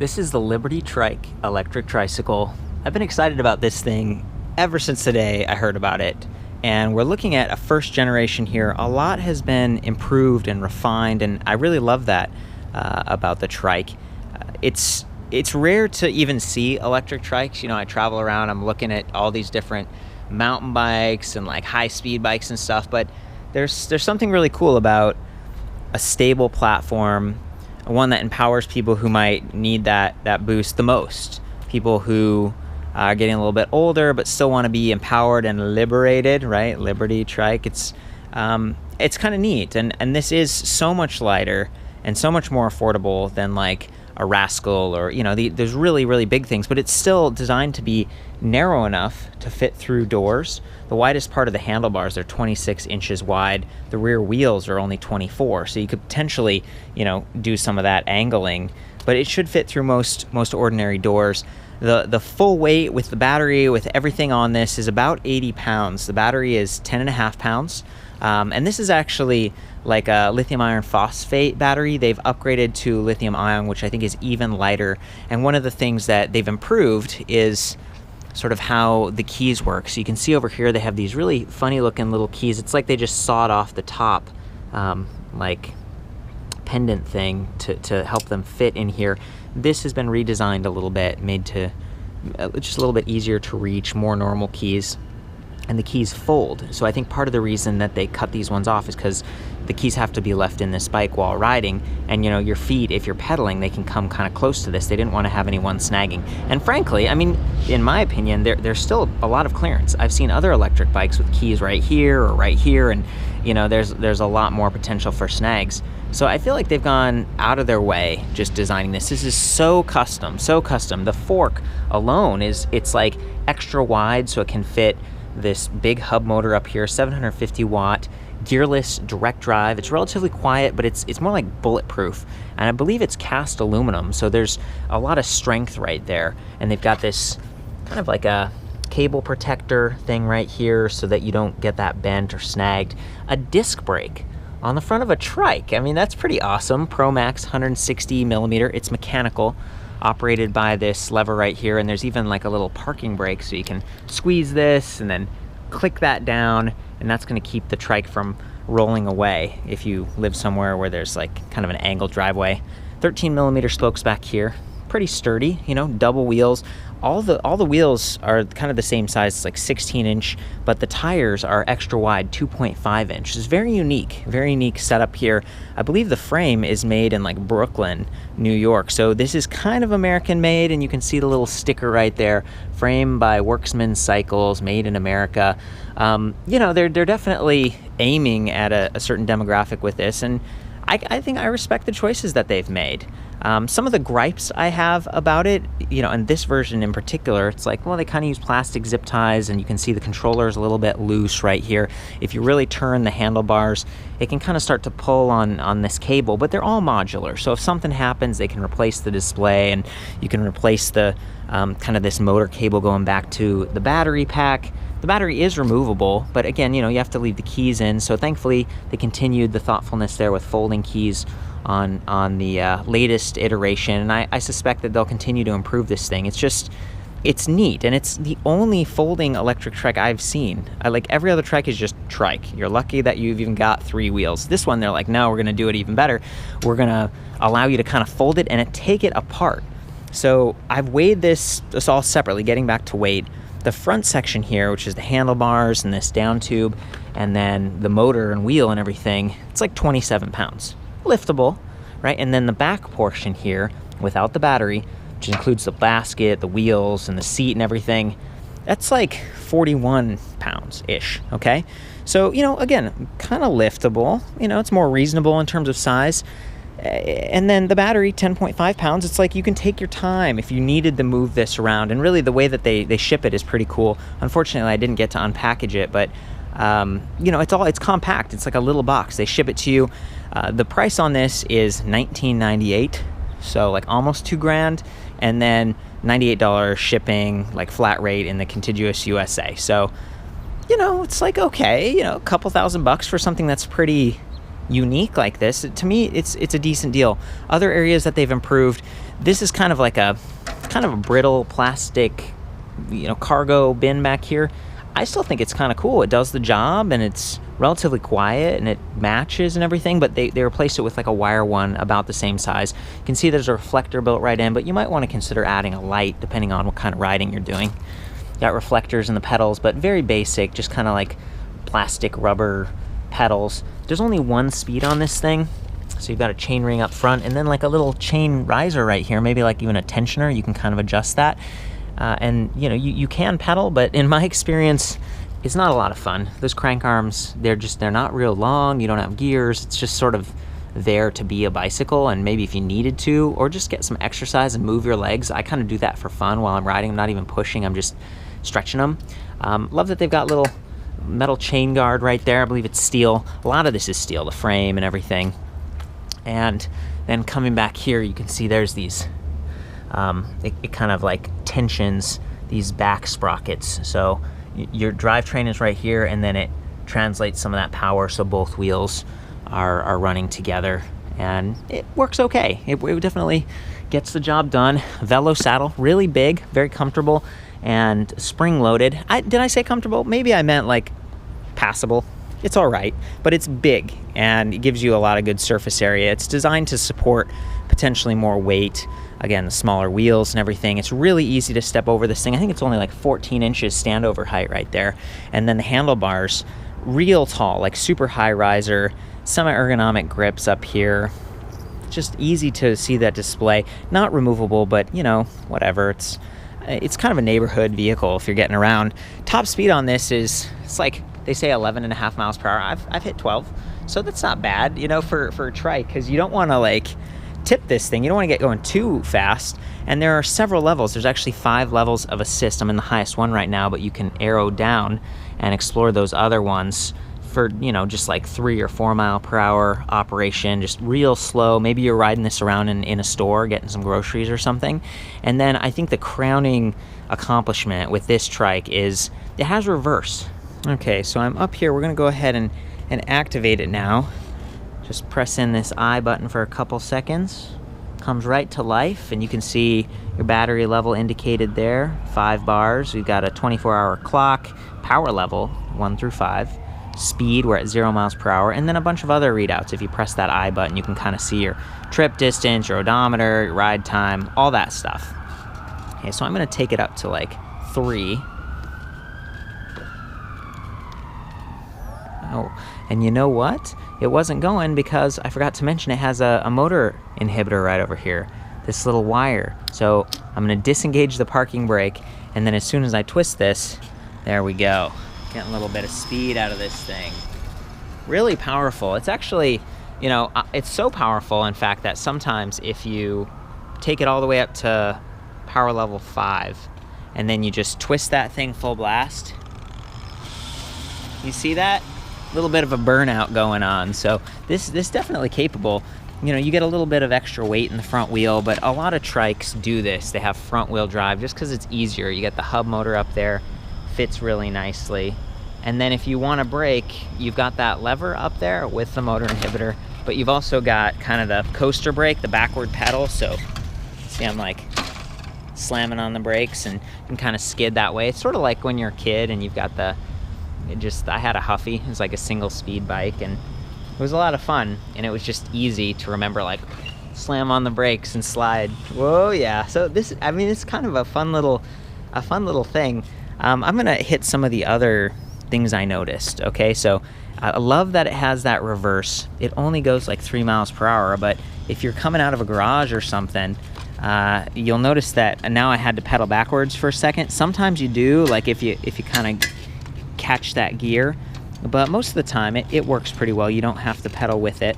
This is the Liberty Trike Electric Tricycle. I've been excited about this thing ever since the day I heard about it. And we're looking at a first generation here. A lot has been improved and refined, and I really love that about the trike. It's rare to even see electric trikes. You know, I travel around, I'm looking at all these different mountain bikes and like high-speed bikes and stuff, but there's something really cool about a stable platform, one that empowers people who might need that boost the most. People who are getting a little bit older but still want to be empowered and liberated, right? Liberty Trike. It's kind of neat, and this is so much lighter and so much more affordable than like a Rascal or, you know, there's really big things, but it's still designed to be narrow enough to fit through doors. The widest part of the handlebars are 26 inches wide. The rear wheels are only 24, so you could potentially, you know, do some of that angling, but it should fit through most ordinary doors. The full weight with the battery, with everything on this, is about 80 pounds. The battery is 10.5 pounds. And this is actually like a lithium iron phosphate battery. They've upgraded to lithium ion, which I think is even lighter. And one of the things that they've improved is sort of how the keys work. So you can see over here they have these really funny looking little keys. It's like they just sawed off the top like pendant thing to help them fit in here. This has been redesigned a little bit, made to just a little bit easier to reach, more normal keys. And the keys fold. So I think part of the reason that they cut these ones off is because the keys have to be left in this bike while riding, and, you know, your feet, if you're pedaling, they can come kind of close to this. They didn't want to have anyone snagging. And frankly, I mean, in my opinion, there's still a lot of clearance. I've seen other electric bikes with keys right here or right here, and, you know, there's a lot more potential for snags. So I feel like they've gone out of their way just designing this. This is so custom, so custom. The fork alone it's like extra wide, so it can fit this big hub motor up here, 750 watt, gearless direct drive. It's relatively quiet, but it's more like bulletproof. And I believe it's cast aluminum, so there's a lot of strength right there. And they've got this kind of like a cable protector thing right here so that you don't get that bent or snagged. A disc brake on the front of a trike. I mean, that's pretty awesome. Pro Max 160 millimeter. It's mechanical, operated by this lever right here, and there's even like a little parking brake, so you can squeeze this and then click that down, and that's going to keep the trike from rolling away if you live somewhere where there's like kind of an angled driveway. 13 millimeter spokes back here, pretty sturdy, you know, double wheels. All the wheels are kind of the same size. It's like 16 inch, but the tires are extra wide, 2.5 inch. It's very unique setup here. I believe the frame is made in like Brooklyn, New York. So this is kind of American made, and you can see the little sticker right there. Frame by Worksman Cycles, made in America. You know, they're definitely aiming at a certain demographic with this, and I think I respect the choices that they've made. Some of the gripes I have about it, you know, and this version in particular, it's like, well, they kind of use plastic zip ties, and you can see the controller is a little bit loose right here. If you really turn the handlebars, it can kind of start to pull on this cable, but they're all modular. So if something happens, they can replace the display, and you can replace the kind of this motor cable going back to the battery pack. The battery is removable, but again, you know, you have to leave the keys in. So thankfully, they continued the thoughtfulness there with folding keys on the latest iteration, and I suspect that they'll continue to improve this thing. It's neat, and it's the only folding electric trike I've seen. Like every other trike is just trike. You're lucky that you've even got 3 wheels. This one, they're like, no, we're gonna do it even better. We're gonna allow you to kind of fold it and take it apart. So I've weighed this all separately, getting back to weight. The front section here, which is the handlebars and this down tube, and then the motor and wheel and everything, it's like 27 pounds. Liftable, right? And then the back portion here, without the battery, which includes the basket, the wheels, and the seat and everything, that's like 41 pounds-ish, okay? So, you know, again, kind of liftable. You know, it's more reasonable in terms of size. And then the battery, 10.5 pounds, it's like you can take your time if you needed to move this around. And really the way that they ship it is pretty cool. Unfortunately, I didn't get to unpackage it, but you know, it's compact. It's like a little box. They ship it to you. The price on this is $19.98, so like almost $2,000, and then $98 shipping, like flat rate in the contiguous USA. So, you know, it's like, okay, you know, a couple $1,000 for something that's pretty unique like this, to me, it's a decent deal. Other areas that they've improved, this is kind of a brittle plastic, cargo bin back here. I still think it's kind of cool. It does the job, and it's relatively quiet, and it matches and everything, but they replaced it with like a wire one about the same size. You can see there's a reflector built right in, but you might want to consider adding a light depending on what kind of riding you're doing. Got reflectors in the pedals, but very basic, just kind of like plastic rubber pedals. There's only one speed on this thing, so you've got a chain ring up front, and then like a little chain riser right here, maybe like even a tensioner. You can kind of adjust that. And you can pedal, but in my experience, it's not a lot of fun. Those crank arms, they're not real long. You don't have gears. It's just sort of there to be a bicycle, and maybe if you needed to, or just get some exercise and move your legs. I kind of do that for fun while I'm riding. I'm not even pushing, I'm just stretching them. Love that they've got little metal chain guard right there. I believe it's steel. A lot of this is steel, the frame and everything. And then coming back here, you can see there's these it kind of like tensions these back sprockets. So your drivetrain is right here, and then it translates some of that power so both wheels are running together, and it works okay. It definitely gets the job done. Velo saddle, really big, very comfortable, and spring loaded. Did I say comfortable? Maybe I meant like passable. It's all right, but it's big, and it gives you a lot of good surface area. It's designed to support potentially more weight. Again, the smaller wheels and everything. It's really easy to step over this thing. I think it's only like 14 inches standover height right there. And then the handlebars, real tall, like super high riser, semi-ergonomic grips up here. Just easy to see that display. Not removable, but whatever. It's kind of a neighborhood vehicle if you're getting around. Top speed on this it's like they say 11.5 miles per hour. I've hit 12, so that's not bad, for a trike, because you don't want to like tip this thing. You don't want to get going too fast. And there are several levels. There's actually 5 levels of assist. I'm in the highest one right now, but you can arrow down and explore those other ones for just like 3 or 4 mile per hour operation, just real slow. Maybe you're riding this around in a store getting some groceries or something. And then I think the crowning accomplishment with this trike is it has reverse. Okay, so I'm up here. We're gonna go ahead and activate it now. Just press in this I button for a couple seconds. Comes right to life, and you can see your battery level indicated there, 5 bars. We've got a 24-hour clock, power level 1 through 5, speed, we're at 0 miles per hour, and then a bunch of other readouts. If you press that I button, you can kind of see your trip distance, your odometer, your ride time, all that stuff. Okay, so I'm gonna take it up to like 3. Oh, and you know what? It wasn't going because I forgot to mention it has a motor inhibitor right over here, this little wire. So I'm going to disengage the parking brake, and then as soon as I twist this, there we go. Getting a little bit of speed out of this thing. Really powerful. It's actually, it's so powerful, in fact, that sometimes if you take it all the way up to power level 5, and then you just twist that thing full blast, you see that? Little bit of a burnout going on. So this definitely capable. You get a little bit of extra weight in the front wheel, but a lot of trikes do this. They have front wheel drive just because it's easier. You get the hub motor up there, fits really nicely. And then if you want to brake, you've got that lever up there with the motor inhibitor, but you've also got kind of the coaster brake, the backward pedal. So see, I'm like slamming on the brakes, and you can kind of skid that way. It's sort of like when you're a kid and you've got I had a Huffy. It was like a single speed bike, and it was a lot of fun, and it was just easy to remember, like slam on the brakes and slide. Whoa, yeah. So it's kind of a fun little thing. I'm gonna hit some of the other things I noticed. Okay, so I love that it has that reverse. It only goes like 3 miles per hour, but if you're coming out of a garage or something, you'll notice that now I had to pedal backwards for a second. Sometimes you do, like if you kind of catch that gear, but most of the time it works pretty well. You don't have to pedal with it.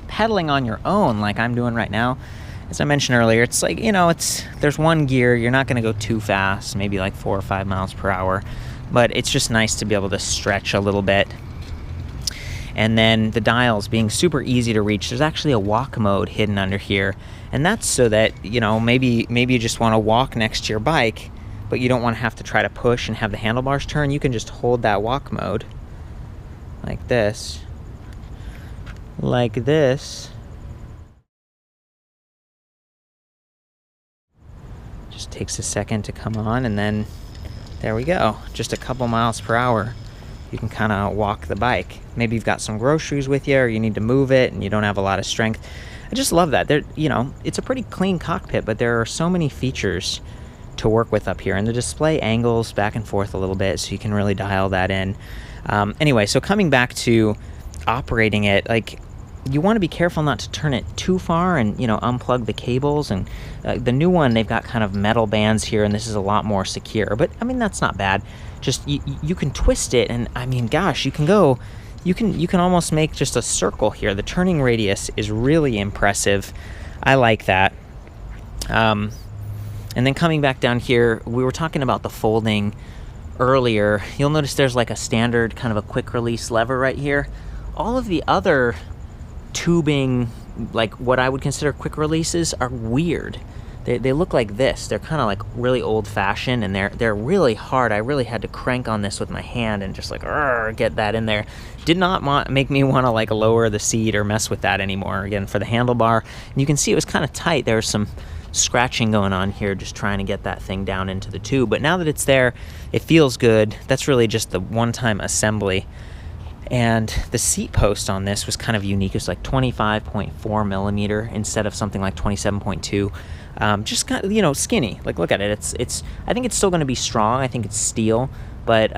Pedaling on your own, like I'm doing right now, as I mentioned earlier, it's like, there's one gear. You're not going to go too fast, maybe like 4 or 5 miles per hour, but it's just nice to be able to stretch a little bit. And then the dials being super easy to reach. There's actually a walk mode hidden under here, and that's so that maybe you just want to walk next to your bike, but you don't want to have to try to push and have the handlebars turn. You can just hold that walk mode like this, like this. Just takes a second to come on, and then there we go. Just a couple miles per hour. You can kind of walk the bike. Maybe you've got some groceries with you, or you need to move it and you don't have a lot of strength. I just love that. It's a pretty clean cockpit, but there are so many features to work with up here, and the display angles back and forth a little bit, so you can really dial that in. Anyway, so coming back to operating it, like, you want to be careful not to turn it too far and, unplug the cables. And the new one, they've got kind of metal bands here, and this is a lot more secure. But, I mean, that's not bad. Just, you can twist it, and, I mean, gosh, you can almost make just a circle here. The turning radius is really impressive. I like that. And then coming back down here, we were talking about the folding earlier. You'll notice there's like a standard kind of a quick release lever right here. All of the other tubing, like what I would consider quick releases, are weird. They look like this. They're kind of like really old-fashioned, and they're really hard. I really had to crank on this with my hand and just like get that in there. Did not make me want to like lower the seat or mess with that anymore. Again, for the handlebar, and you can see it was kind of tight. There was some scratching going on here, just trying to get that thing down into the tube. But now that it's there, it feels good. That's really just the one-time assembly. And the seat post on this was kind of unique. It's like 25.4 millimeter instead of something like 27.2. Just kind of, skinny. Like, look at it. It's. I think it's still going to be strong. I think it's steel, but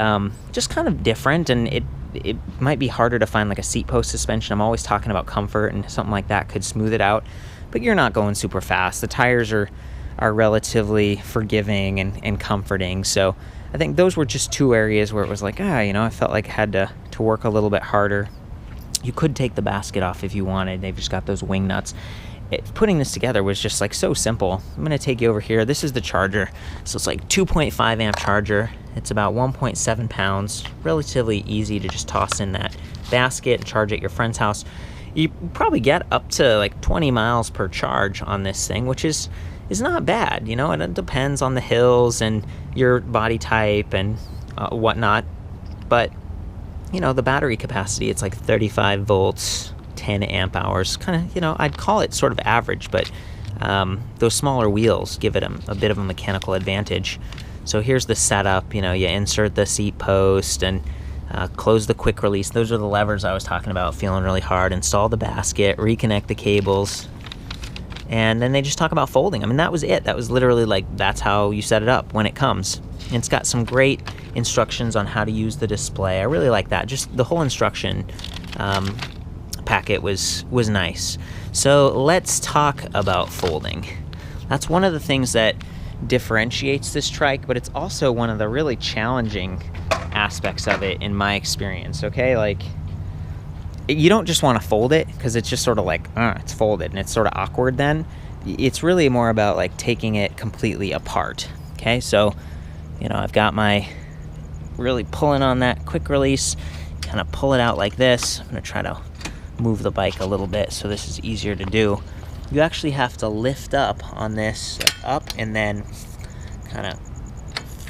just kind of different. And it might be harder to find like a seat post suspension. I'm always talking about comfort, and something like that could smooth it out. But you're not going super fast. The tires are relatively forgiving and comforting. So I think those were just two areas where it was like, I felt like I had to work a little bit harder. You could take the basket off if you wanted. They've just got those wing nuts. Putting this together was just like so simple. I'm going to take you over here. This is the charger. So it's like 2.5 amp charger. It's about 1.7 pounds. Relatively easy to just toss in that basket and charge at your friend's house. You probably get up to like 20 miles per charge on this thing, which is not bad, and it depends on the hills and your body type and whatnot. But, the battery capacity, it's like 35 volts, 10 amp hours, kind of, I'd call it sort of average, but those smaller wheels give it a bit of a mechanical advantage. So here's the setup. You insert the seat post and close the quick release. Those are the levers I was talking about, feeling really hard. Install the basket, reconnect the cables, and then they just talk about folding. I mean, that was it. That was literally like, that's how you set it up when it comes. And it's got some great instructions on how to use the display. I really like that. Just the whole instruction packet was nice. So let's talk about folding. That's one of the things that differentiates this trike, but it's also one of the really challenging aspects of it in my experience. Okay, like, you don't just want to fold it because it's just sort of like it's folded and it's sort of awkward. Then it's really more about like taking it completely apart. Okay, so I've got my really pulling on that quick release, kind of pull it out like this. I'm going to try to move the bike a little bit so this is easier to do. You actually have to lift up on this, like up, and then kind of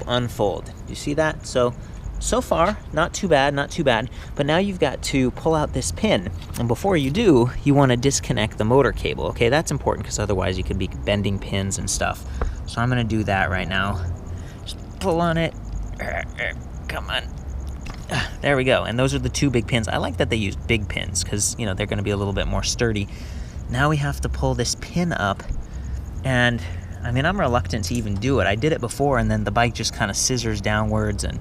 unfold. You see that? So far, not too bad, but now you've got to pull out this pin, and before you do, you want to disconnect the motor cable. Okay, that's important because otherwise you could be bending pins and stuff. So I'm going to do that right now. Just pull on it. Come on. There we go. And those are the two big pins. I like that they use big pins because, they're going to be a little bit more sturdy. Now we have to pull this pin up, and I mean, I'm reluctant to even do it. I did it before, and then the bike just kind of scissors downwards, and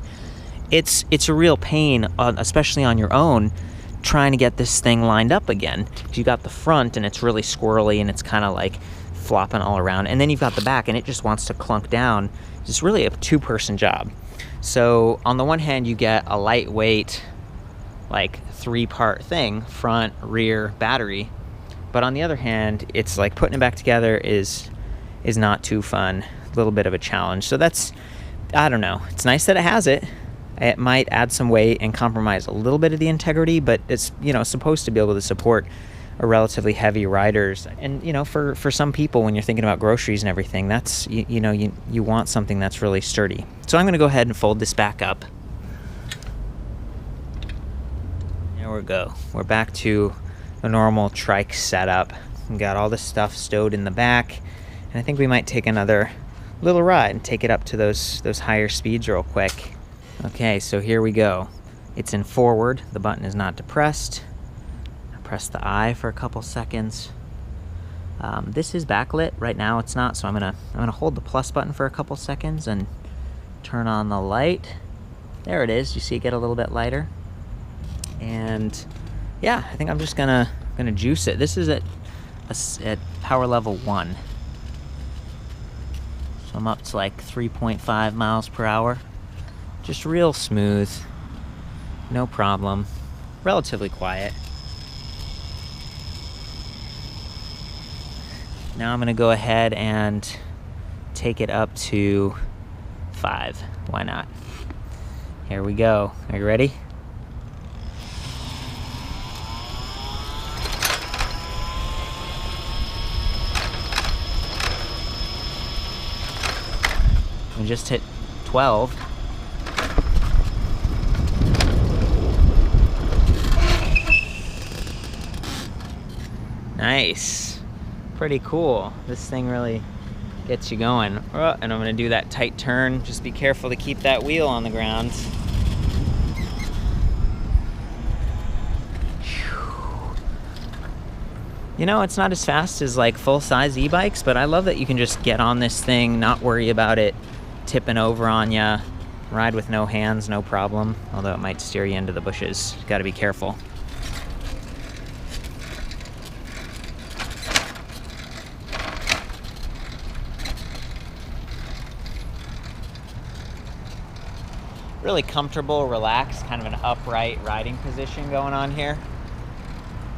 it's a real pain, especially on your own, trying to get this thing lined up again. You got the front, and it's really squirrely, and it's kind of like flopping all around, and then you've got the back, and it just wants to clunk down. It's really a two-person job. So on the one hand, you get a lightweight, like 3-part thing, front, rear, battery. But on the other hand, it's like putting it back together is not too fun. A little bit of a challenge. So that's, I don't know. It's nice that it has it. It might add some weight and compromise a little bit of the integrity, but it's, supposed to be able to support a relatively heavy riders. And, for some people, when you're thinking about groceries and everything, that's, you want something that's really sturdy. So I'm going to go ahead and fold this back up. There we go. We're back to a normal trike setup. We got all this stuff stowed in the back, and I think we might take another little ride and take it up to those higher speeds real quick. Okay, so here we go. It's in forward. The button is not depressed. I press the I for a couple seconds. This is backlit. Right now it's not, so I'm gonna hold the plus button for a couple seconds and turn on the light. There it is. You see it get a little bit lighter. And yeah, I think I'm just gonna juice it. This is at power level 1. So I'm up to like 3.5 miles per hour. Just real smooth. No problem. Relatively quiet. Now I'm gonna go ahead and take it up to 5. Why not? Here we go. Are you ready? We just hit 12. Nice. Pretty cool. This thing really gets you going. And I'm gonna do that tight turn. Just be careful to keep that wheel on the ground. You know, it's not as fast as like full-size e-bikes, but I love that you can just get on this thing, not worry about it tipping over on ya, ride with no hands, no problem, although it might steer you into the bushes. Got to be careful. Really comfortable, relaxed, kind of an upright riding position going on here.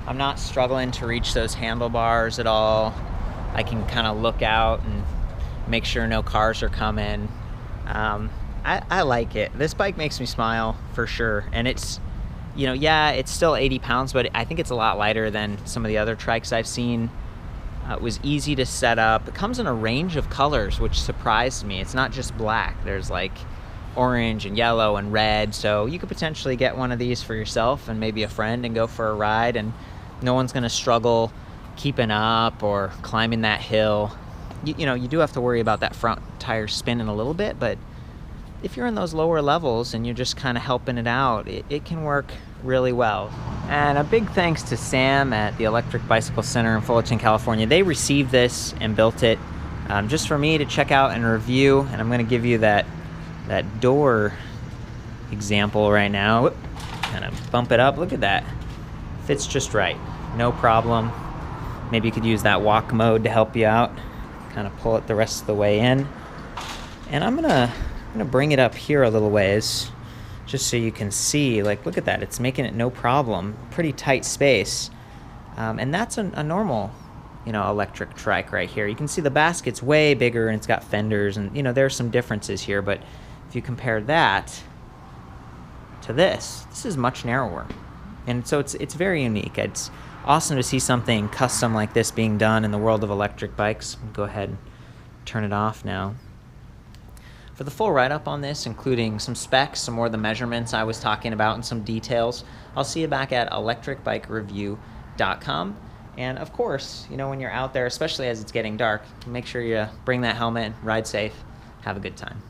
I'm not struggling to reach those handlebars at all. I can kind of look out and make sure no cars are coming. I like it. This bike makes me smile for sure. And it's, you know, yeah, it's still 80 pounds, but I think it's a lot lighter than some of the other trikes I've seen. It was easy to set up. It comes in a range of colors, which surprised me. It's not just black. There's like orange and yellow and red. So you could potentially get one of these for yourself and maybe a friend and go for a ride, and no one's gonna struggle keeping up or climbing that hill. You know, you do have to worry about that front tire spinning a little bit, but if you're in those lower levels and you're just kind of helping it out, it can work really well. And a big thanks to Sam at the Electric Bicycle Center in Fullerton, California. They received this and built it just for me to check out and review, and I'm gonna give you that door example right now. Whoop. Kind of bump it up, look at that. Fits just right, no problem. Maybe you could use that walk mode to help you out. Kind of pull it the rest of the way in. And I'm gonna bring it up here a little ways, just so you can see, like, look at that, it's making it no problem. Pretty tight space. And that's a normal, you know, electric trike right here. You can see the basket's way bigger and it's got fenders, and, you know, there's some differences here, but if you compare that to this is much narrower. And so it's very unique. It's awesome to see something custom like this being done in the world of electric bikes. Go ahead and turn it off now. For the full write-up on this, including some specs, some more of the measurements I was talking about, and some details, I'll see you back at ElectricBikeReview.com. And of course, you know, when you're out there, especially as it's getting dark, make sure you bring that helmet, ride safe, have a good time.